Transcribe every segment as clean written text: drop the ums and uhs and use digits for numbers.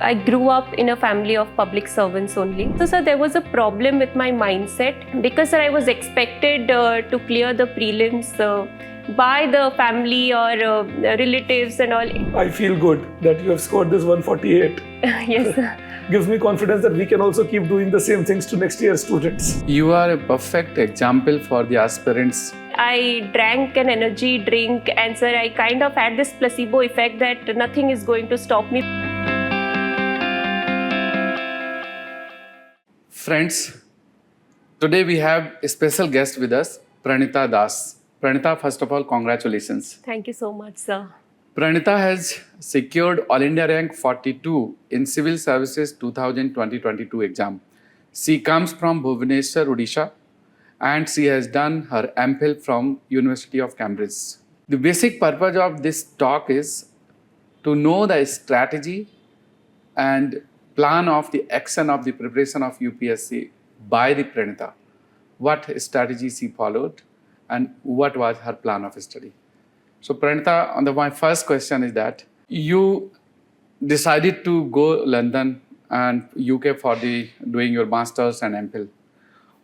I grew up in a family of public servants only. So, sir, there was a problem with my mindset because, sir, I was expected to clear the prelims by the family or relatives and all. I feel good that you have scored this 148. Yes, sir. Gives me confidence that we can also keep doing the same things to next year's students. You are a perfect example for the aspirants. I drank an energy drink and, sir, I kind of had this placebo effect that nothing is going to stop me. Friends, today we have a special guest with us, Pranita Dash. Pranita, first of all, congratulations. Thank you so much, sir. Pranita has secured All India rank 42 in Civil Services 2020-22 exam. She comes from Bhubaneswar, Odisha, and she has done her M.phil from University of Cambridge. The basic purpose of this talk is to know the strategy and plan of the action of the preparation of UPSC by the Pranita. What strategy she followed and what was her plan of study. So Pranita, my first question is that you decided to go London and UK for doing your masters and M.phil.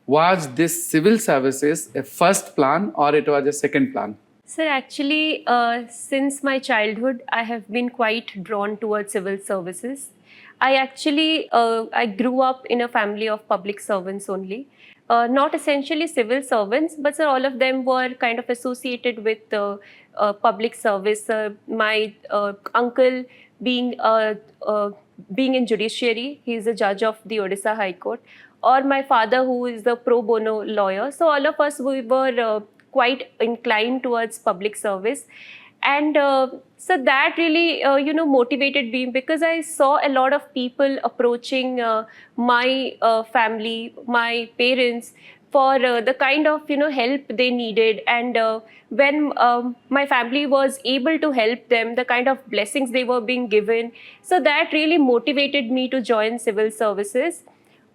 Was this civil services a first plan or it was a second plan? Sir, actually, since my childhood, I have been quite drawn towards civil services. I grew up in a family of public servants only. Not essentially civil servants, but sir, all of them were kind of associated with public service. My uncle being in judiciary, he is a judge of the Odisha High Court, or my father who is the pro bono lawyer. So all of us, we were quite inclined towards public service. And so that really, motivated me because I saw a lot of people approaching my family, my parents for the kind of, help they needed. And when my family was able to help them, the kind of blessings they were being given. So that really motivated me to join civil services.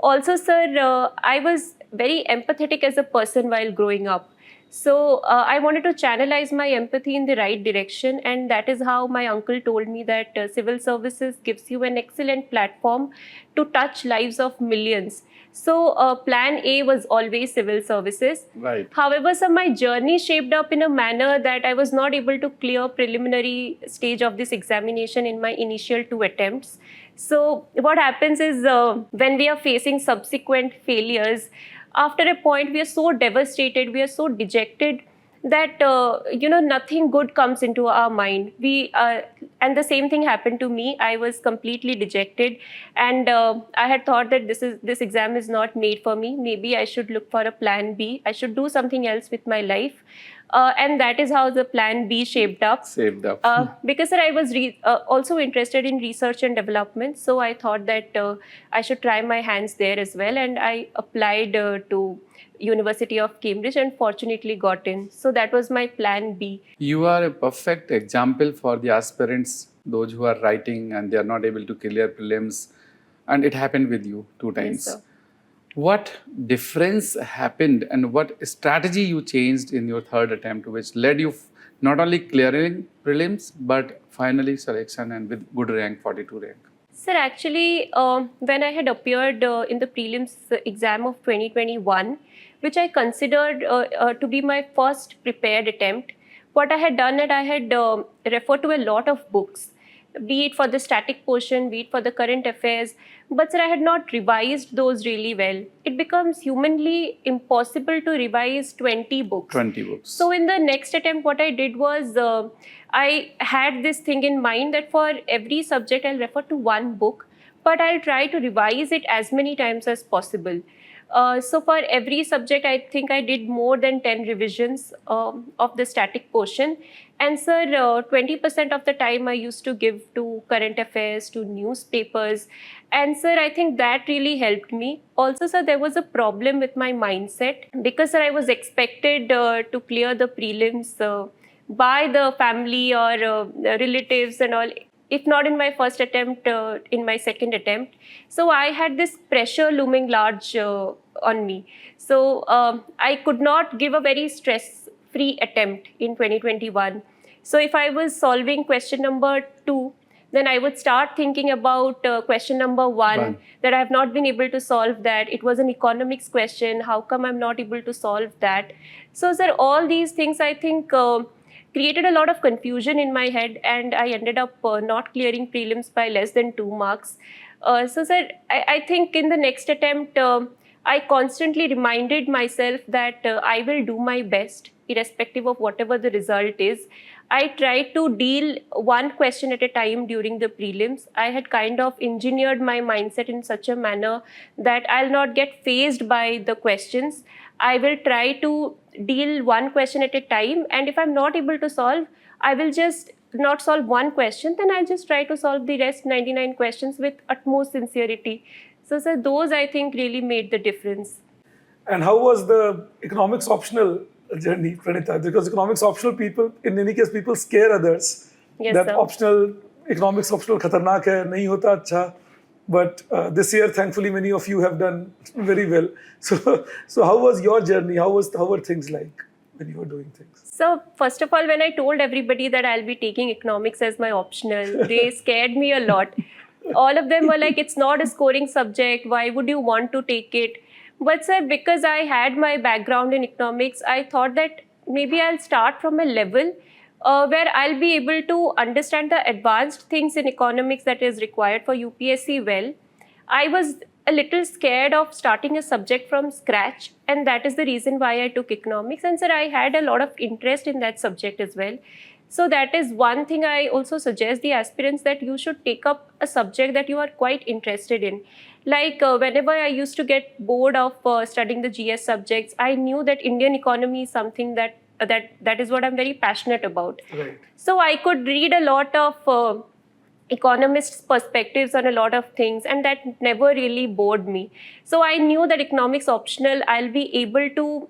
Also, sir, I was very empathetic as a person while growing up. So I wanted to channelize my empathy in the right direction, and that is how my uncle told me that civil services gives you an excellent platform to touch lives of millions. So plan A was always civil services. Right. However, sir, my journey shaped up in a manner that I was not able to clear preliminary stage of this examination in my initial 2 attempts. So what happens is when we are facing subsequent failures, after a point, we are so devastated, we are so dejected that, nothing good comes into our mind. And the same thing happened to me. I was completely dejected and I had thought that this exam is not made for me. Maybe I should look for a plan B. I should do something else with my life. And that is how the plan B shaped up. Because sir, I was also interested in research and development. So I thought that I should try my hands there as well. And I applied to University of Cambridge and fortunately got in. So that was my plan B. You are a perfect example for the aspirants, those who are writing and they are not able to clear prelims. And it happened with you 2 times. Yes, sir. What difference happened and what strategy you changed in your 3rd attempt which led you not only clearing prelims but finally selection and with good rank, 42 rank? Sir, actually, when I had appeared in the prelims exam of 2021, which I considered to be my first prepared attempt, what I had done is I had referred to a lot of books, be it for the static portion, be it for the current affairs, but sir, I had not revised those really well. It becomes humanly impossible to revise 20 books. 20 books. So in the next attempt, what I did was, I had this thing in mind that for every subject, I'll refer to 1 book, but I'll try to revise it as many times as possible. So for every subject, I think I did more than 10 revisions of the static portion. And sir, 20% of the time I used to give to current affairs, to newspapers. And sir, I think that really helped me. Also, sir, there was a problem with my mindset because, sir, I was expected to clear the prelims by the family or relatives and all. If not in my first attempt, in my second attempt. So I had this pressure looming large on me. So I could not give a very stress-free attempt in 2021. So if I was solving question number 2, then I would start thinking about question number one, that I have not been able to solve that. It was an economics question. How come I'm not able to solve that? So, sir, all these things I think created a lot of confusion in my head, and I ended up not clearing prelims by less than 2 marks. So, sir, I think in the next attempt, I constantly reminded myself that I will do my best, irrespective of whatever the result is. I tried to deal one question at a time during the prelims. I had kind of engineered my mindset in such a manner that I'll not get fazed by the questions. I will try to deal one question at a time, and if I'm not able to solve, I will just not solve one question, then I'll just try to solve the rest 99 questions with utmost sincerity. So, sir, those I think really made the difference. And how was the economics optional journey, Pranita? Because economics optional people, in any case, people scare others. Yes, that sir. optional, economics optional khatarnak hai, nahi hota acha. But this year, thankfully, many of you have done very well. So how was your journey? How were things like when you were doing things? So, first of all, when I told everybody that I'll be taking economics as my optional, they scared me a lot. All of them were like, it's not a scoring subject. Why would you want to take it? But, sir, because I had my background in economics, I thought that maybe I'll start from a level where I'll be able to understand the advanced things in economics that is required for UPSC well. I was a little scared of starting a subject from scratch, and that is the reason why I took economics. And sir, I had a lot of interest in that subject as well. So that is one thing I also suggest the aspirants, that you should take up a subject that you are quite interested in. Like whenever I used to get bored of studying the GS subjects, I knew that Indian economy is something that is what I'm very passionate about. Right. So I could read a lot of economists' perspectives on a lot of things, and that never really bored me. So I knew that economics optional, I'll be able to,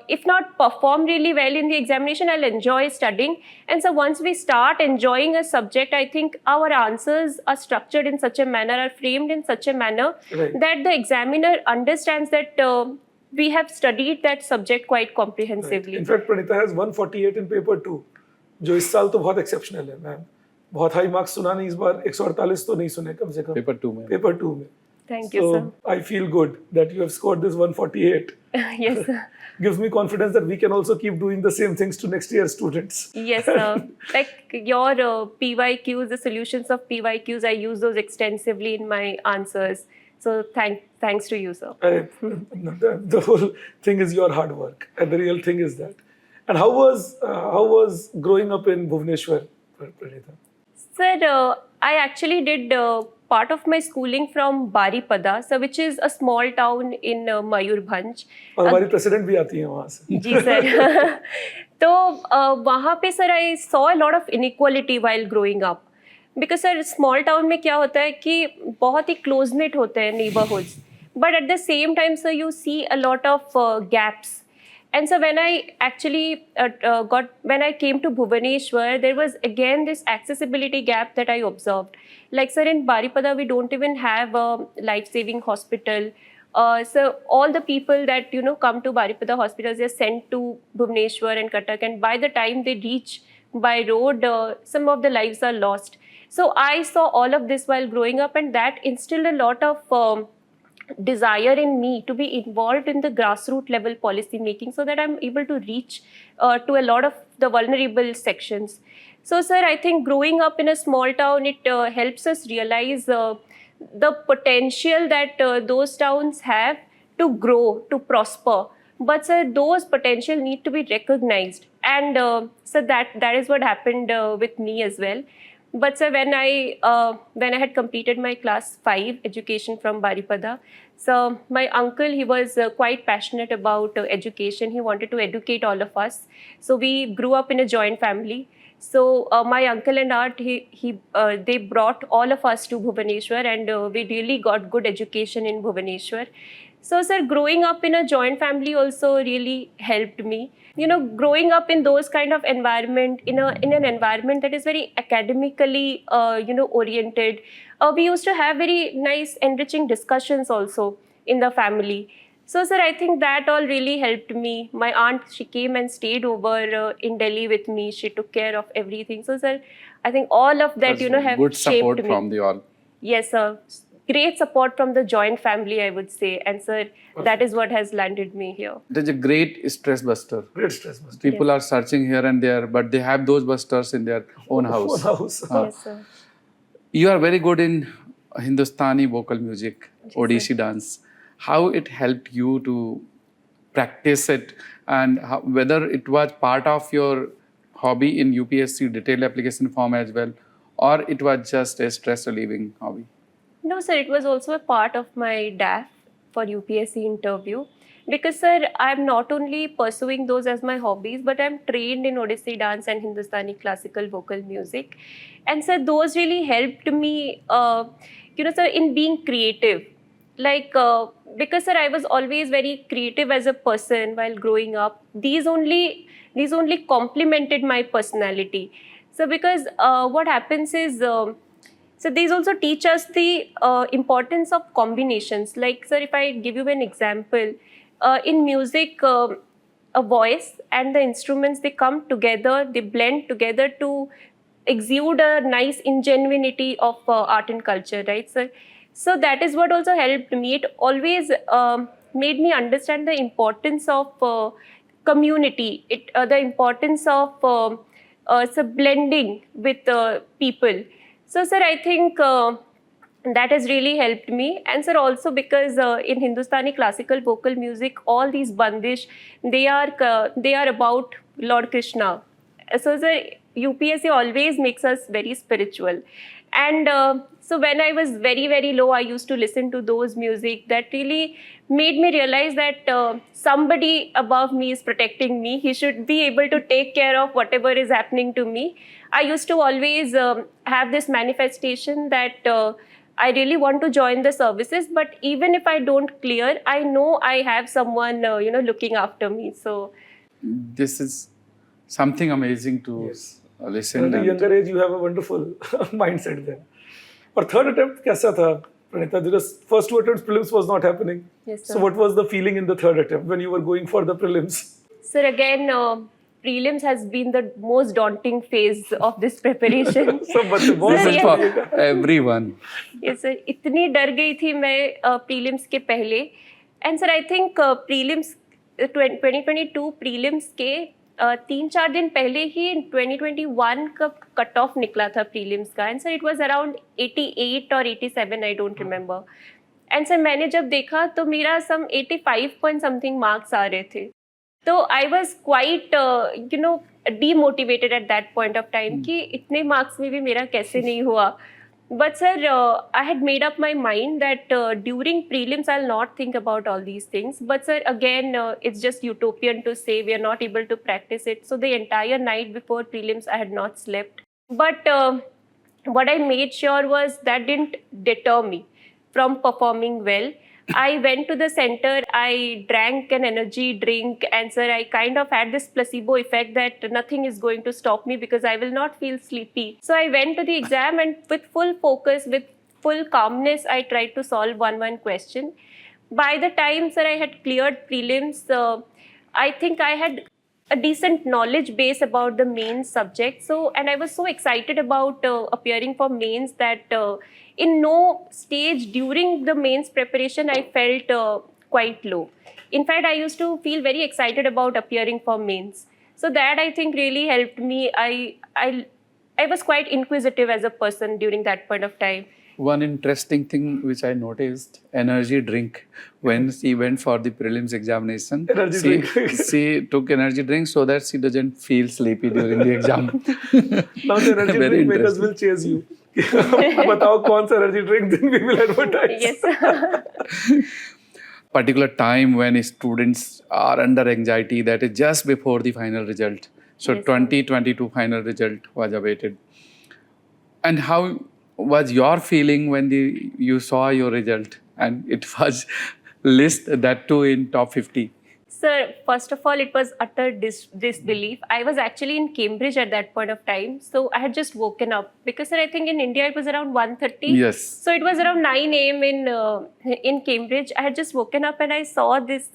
if not perform really well in the examination, I'll enjoy studying. And so once we start enjoying a subject, I think our answers are structured in such a manner, are framed in such a manner Right. that the examiner understands that we have studied that subject quite comprehensively. In fact, Pranita has 148 in paper 2, जो इस साल तो बहुत exceptional है ma'am. बहुत high marks सुना नहीं इस बार, 148 तो नहीं सुने कम से कम पेपर 2 में. पेपर 2 में. Thank you, So sir. I feel good that you have scored this 148. Yes, sir. Gives me confidence that we can also keep doing the same things to next year's students. Yes, sir. Like your PYQs, the solutions of PYQs, I use those extensively in my answers. So thanks to you, sir. The whole thing is your hard work, and the real thing is that. And how was growing up in Bhubaneswar, Pranita? Sir, I actually did part of my schooling from Baripada, so which is a small town in Mayurbhanj. और हमारी president भी आती है वहाँ से. जी sir. तो वहाँ पे sir I saw a lot of inequality while growing up. Because sir small town में क्या होता है कि बहुत ही close knit होते हैं neighborhoods. But at the same time, sir, you see a lot of gaps. And so when I actually when I came to Bhubaneswar, there was again this accessibility gap that I observed. Like, sir, in Baripada, we don't even have a life-saving hospital. So all the people that, come to Baripada hospitals, they're sent to Bhubaneswar and Cuttack. And by the time they reach by road, some of the lives are lost. So I saw all of this while growing up, and that instilled a lot of desire in me to be involved in the grassroots level policy making, so that I'm able to reach to a lot of the vulnerable sections. So, sir, I think growing up in a small town, it helps us realize the potential that those towns have to grow, to prosper. But, sir, those potential need to be recognized. And so that is what happened with me as well. But sir, when I had completed my class 5 education from Baripada, so my uncle, he was quite passionate about education. He wanted to educate all of us. So we grew up in a joint family. So my uncle and aunt, they brought all of us to Bhubaneswar, and we really got good education in Bhubaneswar. So, sir, growing up in a joint family also really helped me. Growing up in those kind of environment, in an environment that is very academically, oriented, we used to have very nice, enriching discussions also in the family. So, sir, I think that all really helped me. My aunt, she came and stayed over in Delhi with me. She took care of everything. So, sir, I think all of that, That's have good shaped support me. from the all. Yes, sir. Great support from the joint family, I would say. And sir, that is what has landed me here. It is a great stress buster. Great stress buster. People are searching here and there, but they have those busters in their own house. Own house. Yes, sir. You are very good in Hindustani vocal music, Odissi dance. How it helped you to practice it, and whether it was part of your hobby in UPSC detailed application form as well, or it was just a stress relieving hobby? No, sir, it was also a part of my DAF for UPSC interview. Because, sir, I'm not only pursuing those as my hobbies, but I'm trained in Odissi dance and Hindustani classical vocal music. And, sir, those really helped me, sir, in being creative. Because, sir, I was always very creative as a person while growing up. These only complemented my personality. So, because what happens is, so these also teach us the importance of combinations. Like, sir, if I give you an example, in music, a voice and the instruments, they come together, they blend together to exude a nice ingenuity of art and culture, right, sir? So that is what also helped me. It always made me understand the importance of community, the importance of blending with people. So, sir, I think that has really helped me. And, sir, also because in Hindustani classical vocal music, all these bandish, they are about Lord Krishna. So, sir, UPSC always makes us very spiritual. And so when I was very, very low, I used to listen to those music that really made me realize that somebody above me is protecting me. He should be able to take care of whatever is happening to me. I used to always have this manifestation that I really want to join the services, but even if I don't clear, I know I have someone, looking after me. So This is something amazing to listen. At a and- younger age, you have a wonderful mindset then. और third attempt कैसा था, Pranita? Because first two attempts prelims was not happening. Yes, sir. So what was the feeling in the third attempt when you were going for the prelims? Sir, again, prelims has been the most daunting phase of this preparation. सब बच्चे बहुत This is Yes. for everyone. Yes, sir. इतनी डर गई थी मैं prelims के पहले. And sir, I think prelims 2022 prelims के 3-4 दिन पहले ही 2021 का कट ऑफ निकला था प्रीलिम्स का. And sir it was around 88 और 87, I don't remember. And sir मैंने जब देखा तो मेरा सम 85 पॉइंट समथिंग मार्क्स आ रहे थे. तो I was quite demotivated at that point of time कि इतने मार्क्स में भी मेरा कैसे नहीं हुआ. But sir, I had made up my mind that during prelims I'll not think about all these things. But sir, again, it's just utopian to say we are not able to practice it. So the entire night before prelims, I had not slept. But what I made sure was that didn't deter me from performing well. I went to the center, I drank an energy drink, and sir, I kind of had this placebo effect that nothing is going to stop me because I will not feel sleepy. So I went to the exam and with full focus, with full calmness, I tried to solve one question. By the time, sir, I had cleared prelims, I think I had a decent knowledge base about the main subject. So, and I was so excited about appearing for mains that in no stage during the mains preparation I felt quite low. In fact, I used to feel very excited about appearing for mains. So that I think really helped me. I was quite inquisitive as a person during that point of time. One interesting thing which I noticed, energy drink. When she went for the prelims examination, Energy drink. she took energy drink so that she doesn't feel sleepy during the exam. Now the energy Very drink makers interesting. will chase you. बताओ कौन सा energy drink, then we will advertise. Yes. Particular time when students are under anxiety, that is just before the final result. So Yes, sir. 2022 final result was awaited. And how was your feeling when you saw your result and it was list that too in top 50? Sir, first of all, it was utter disbelief. I was actually in Cambridge at that point of time. So I had just woken up. Because, sir, I think in India it was around 1:30. Yes. So it was around 9 a.m. in Cambridge. I had just woken up and I saw this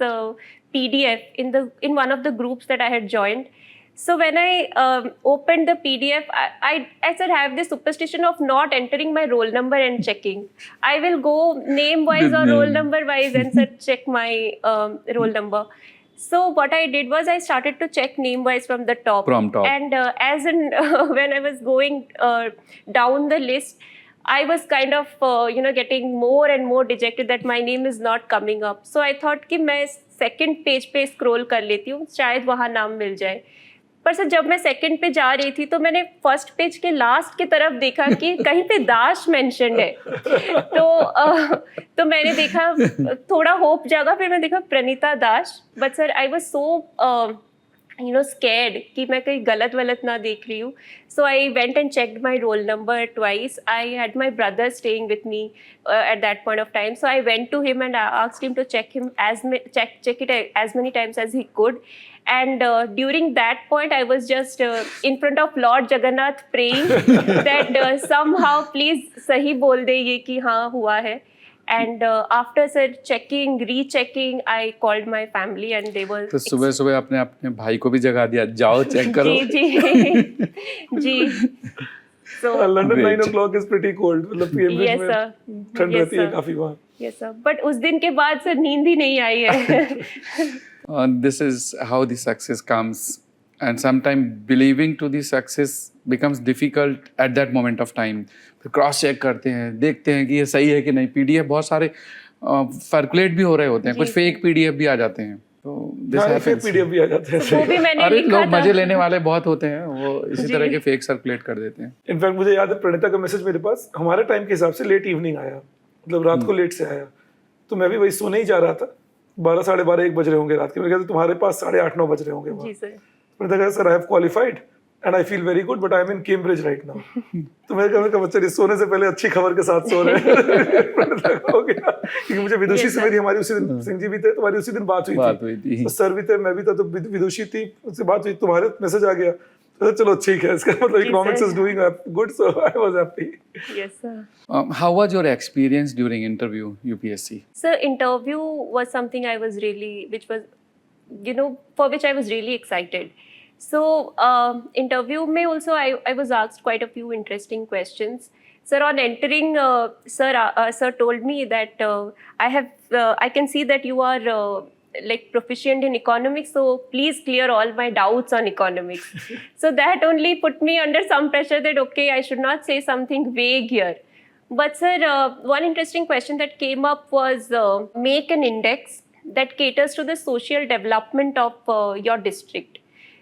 PDF in one of the groups that I had joined. So when I opened the PDF, I said I have this superstition of not entering my roll number and checking. I will go name wise or roll number wise and check my roll number. So what I did was I started to check name wise from the top. From top. And as in when I was going down the list, I was kind of getting more and more dejected that my name is not coming up. So I thought कि मैं second page पे scroll कर लेती हूँ, शायद वहाँ नाम मिल जाए. पर सर जब मैं सेकंड पे जा रही थी तो मैंने फर्स्ट पेज के लास्ट की तरफ देखा कि कहीं पे दाश मेंशन्ड है. तो मैंने देखा, थोड़ा होप जागा, फिर मैं देखा Pranita Dash. But sir I was so scared कि मैं कहीं गलत ना देख रही हूँ. So I went and checked my roll number twice. I had my brother staying with me at that point of time. So I went to him and I asked him to check it as many times as he could. And during that point, I was just in front of Lord Jagannath praying that somehow please sahi bol de ye ki हाँ हुआ है. And after sir rechecking, I called my family and they were. तो सुबह अपने भाई को भी जगा दिया, जाओ चेक करो. जी. So London 9 o'clock is pretty cold. मतलब PM yes sir. ठंड रहती है काफी वहाँ. Yes sir. But उस दिन के बाद सर नींद ही नहीं आई है. This is how the success comes, and sometimes believing to the success becomes difficult at that moment of time. फिर क्रॉस चेक करते हैं, देखते हैं कि ये सही है कि नहीं. PDF बहुत सारे सर्कुलेट भी हो रहे होते हैं, कुछ फेक PDF भी आ जाते हैं. तो फेक PDF भी आ जाते हैं. वो भी मैंने अरे लिखा लोग था. मजे लेने वाले बहुत होते हैं, वो इसी तरह के फेक सर्कुलेट कर देते हैं. इनफैक्ट मुझे याद है प्रणीता का मैसेज मेरे पास हमारे टाइम के हिसाब से लेट इवनिंग आया, मतलब रात को लेट से आया. तो मैं भी वही सोने ही जा रहा था, 12, साढ़े 12, 1 बज रहे होंगे रात के. मैं कहता तुम्हारे पास 8:30, 9 बज रहे होंगे वहाँ. जी सर. प्रणीता कहता sir I have qualified and I feel very good but I am in Cambridge right now. तो मैंने कहा बच्चे सोने से पहले अच्छी खबर के साथ सो रहे हैं. हो गया क्योंकि मुझे विदुषी से मेरी हमारी उसी दिन सिंह जी भी थे, तुम्हारी उसी दिन बात हुई थी. तो सर भी थे, मैं भी था, तो विदुषी थी, उससे बात हुई, तुम्हारे मैसेज आ गया. तो चलो ठीक है, इसका मतलब economics is doing good, so I was happy. Yes sir. How was your experience during interview UPSC? Sir, interview was something I was really, for which I was really excited. So, interview में also I was asked quite a few interesting questions. Sir, on entering, sir told me that I can see that you are like proficient in economics, so please clear all my doubts on economics. So that only put me under some pressure that okay, I should not say something vague here. But sir, one interesting question that came up was make an index that caters to the social development of your district.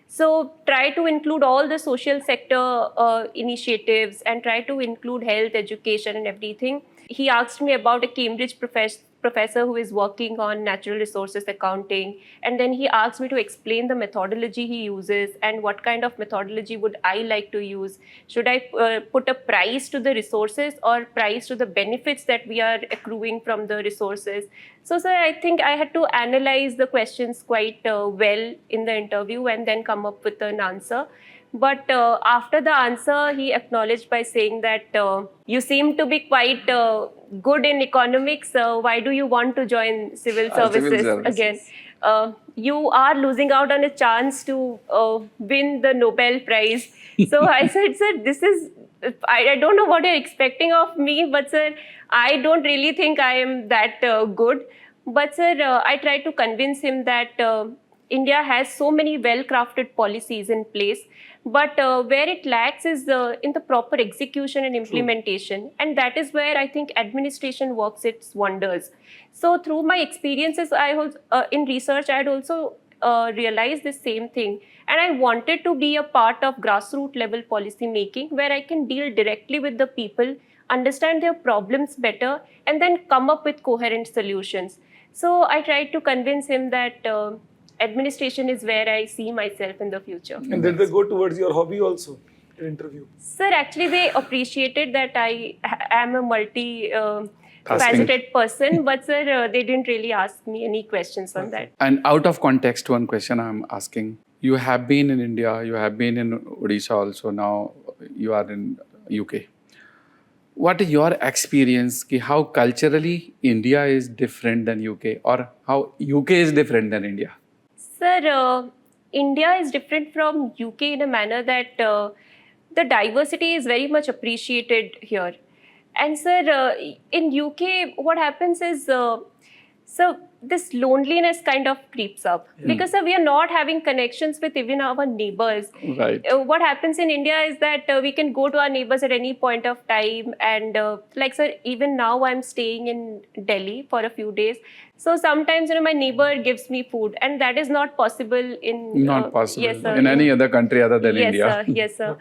So try to include all the social sector initiatives and try to include health, education and everything. He asked me about a Cambridge professor who is working on natural resources accounting, and then he asked me to explain the methodology he uses and what kind of methodology would I like to use. Should I put a price to the resources or price to the benefits that we are accruing from the resources? So sir, I think I had to analyze the questions quite well in the interview and then come up with an answer. But after the answer, he acknowledged by saying that you seem to be quite good in economics. Why do you want to join civil services again? You are losing out on a chance to win the Nobel Prize. So I said, sir, this is, I don't know what you're expecting of me, but sir, I don't really think I am that good. But sir, I tried to convince him that India has so many well-crafted policies in place, but where it lacks is in the proper execution and implementation. True. And that is where I think administration works its wonders. So through my experiences, in research, I had also realized the same thing. And I wanted to be a part of grassroots level policy making where I can deal directly with the people, understand their problems better, and then come up with coherent solutions. So I tried to convince him that administration is where I see myself in the future. And did they go towards your hobby also in interview? Sir, actually they appreciated that I am a multi-faceted person, but sir, they didn't really ask me any questions on that. And out of context, one question I'm asking. You have been in India, you have been in Odisha also, now you are in UK. What is your experience ki how culturally India is different than UK or how UK is different than India? Sir, India is different from UK in a manner that the diversity is very much appreciated here. And sir, in UK, what happens is, so this loneliness kind of creeps up because sir, we are not having connections with even our neighbors. Right. What happens in India is that we can go to our neighbors at any point of time, and like sir, even now I'm staying in Delhi for a few days. So sometimes my neighbor gives me food, and that is not possible in Not possible yes, sir, in any other country other than yes, India. Sir, yes, sir.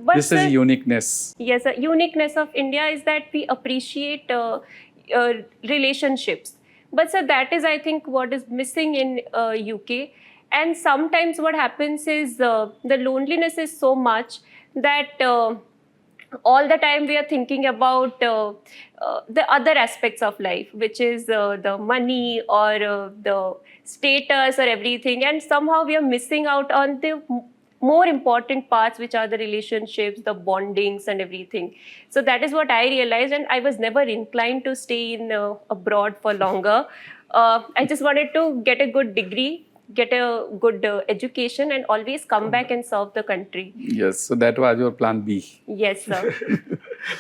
But This sir, is uniqueness. yes, the uniqueness of India is that we appreciate relationships. But sir, that is, I think, what is missing in UK. And sometimes what happens is the loneliness is so much that all the time we are thinking about the other aspects of life, which is the money or the status or everything. And somehow we are missing out on the more important parts, which are the relationships, the bondings and everything. So that is what I realized, and I was never inclined to stay in abroad for longer. I just wanted to get a good degree, get a good education, and always come back and serve the country. Yes, so that was your plan B. Yes, sir.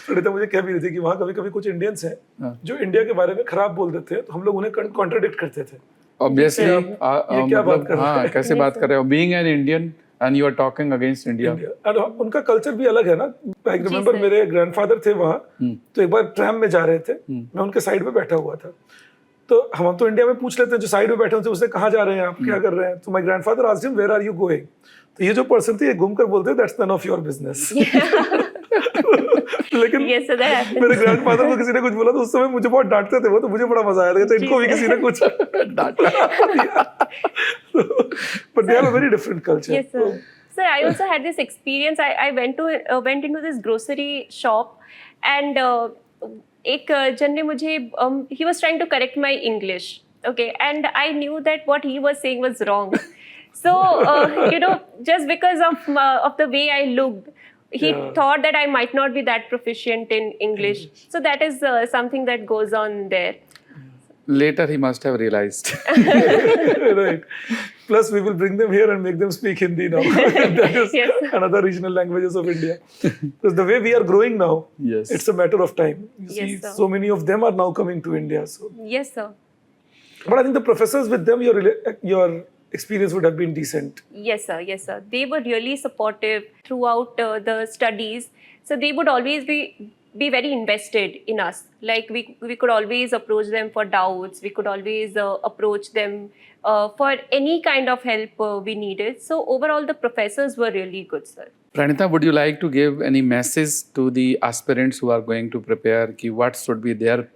Praneeta मुझे कह भी रही थी कि वहाँ कभी कभी कुछ इंडियंस हैं जो इंडिया के बारे में खराब बोल देते हैं, तो हम लोग उन्हें कॉन्ट्रडिक्ट करते थे. Obviously, ये क्या बात कर रहे हैं? हाँ, कैसे बात कर रहे हो? Being an Indian and you are talking against India. और उनका कल्चर भी अलग है ना. आई रिमेम्बर मेरे ग्रैंडफादर थे वहाँ, तो एक बार ट्रैम में जा रहे थे, मैं उनके साइड में बैठा हुआ था. तो हम तो इंडिया में पूछ लेते हैं, जो साइड में बैठे होते हैं उससे कहाँ जा रहे हैं आप, क्या कर रहे हैं. तो my grandfather asked him where are you going. तो ये जो पर्सन थे ये घूमकर बोलते हैं that's none of your business. लेकिन मेरे ग्रैंडफादर को किसी ने कुछ बोला तो उस समय मुझे बहुत डांटते थे वो, तो मुझे बड़ा मजा आया था. तो इनको भी किसी ने कुछ डांटा. But they have a very different culture. Yes, sir. Sir, I also had this experience. I went into this grocery shop, and एक जन ने मुझे he was trying to correct my English, okay, and I knew that what he was saying was wrong. So just because of the way I looked, he thought that I might not be that proficient in English. So that is something that goes on there. Later he must have realized. Right. Plus we will bring them here and make them speak Hindi now. That is another regional languages of India. Because the way we are growing now, Yes. it's a matter of time. You Yes, see, sir. so many of them are now coming to India. So, Yes, sir. but I think the professors with them, your experience would have been decent. Yes, sir. Yes, sir. They were really supportive throughout the studies. So they would always be very invested in us. Like we could always approach them for doubts. We could always approach them for any kind of help we needed. So overall, the professors were really good, sir. Pranita, would you like to give any message to the aspirants who are going to prepare? Ki what should be their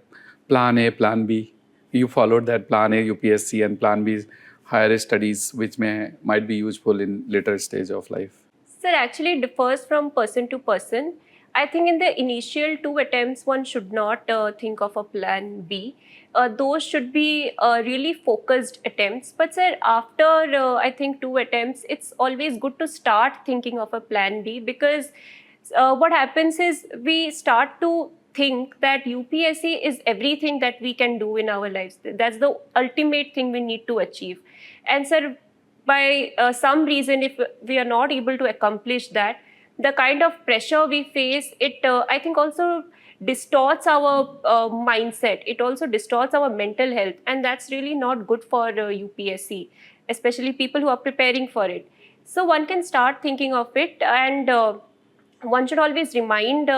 plan A, plan B? You followed that plan A, UPSC, and plan B, higher studies, which might be useful in later stage of life. Sir, actually it differs from person to person. I think in the initial 2 attempts, one should not think of a plan B. Those should be really focused attempts. But sir, after I think 2 attempts, it's always good to start thinking of a plan B, because what happens is we start to think that UPSC is everything that we can do in our lives. That's the ultimate thing we need to achieve. And sir, by some reason, if we are not able to accomplish that, the kind of pressure we face, it I think also distorts our mindset. It also distorts our mental health, and that's really not good for UPSC, especially people who are preparing for it. So one can start thinking of it, and one should always remind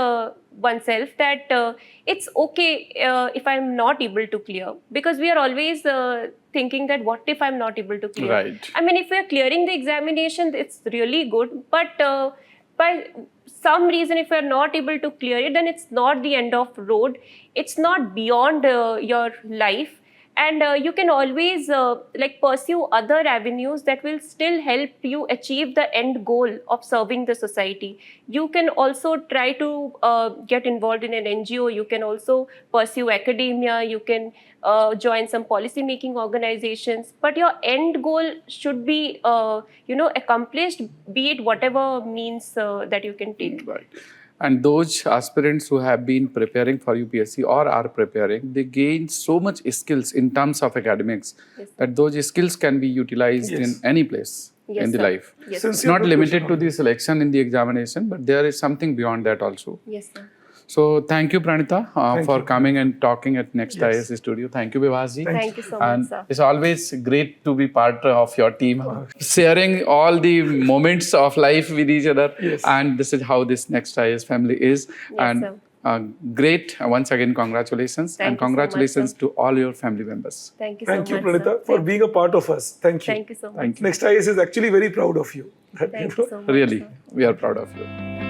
oneself that it's okay if I'm not able to clear, because we are always thinking that what if I'm not able to clear. Right. I mean, if we are clearing the examination, it's really good, but by some reason, if you're not able to clear it, then it's not the end of road. It's not beyond your life. And you can always pursue other avenues that will still help you achieve the end goal of serving the society. You can also try to get involved in an NGO. You can also pursue academia. You can join some policy making organizations. But your end goal should be accomplished, be it whatever means that you can take. Right. And those aspirants who have been preparing for UPSC or are preparing, they gain so much skills in terms of academics that those skills can be utilized in any place. Yes, in the sir. life. Yes, Since It's you're not good limited question to on the selection in the examination, but there is something beyond that also. yes, sir. So thank you, Pranita, Thank for you. coming and talking at Next Yes. IAS studio. Thank you, Vibhas Ji. Thank Thank you so much, And sir. it's always great to be part of your team, sharing all the moments of life with each other. Yes. And this is how this Next IAS family is. And sir. great. Once again, congratulations. Thank and you so much, congratulations sir. to all your family members. Thank you Thank so you, much, Pranita, sir. for Thank being a part of us. Thank you. Thank you so much. Thank you. Next IAS is actually very proud of you. Thank you so much. Really, Sir. we are proud of you.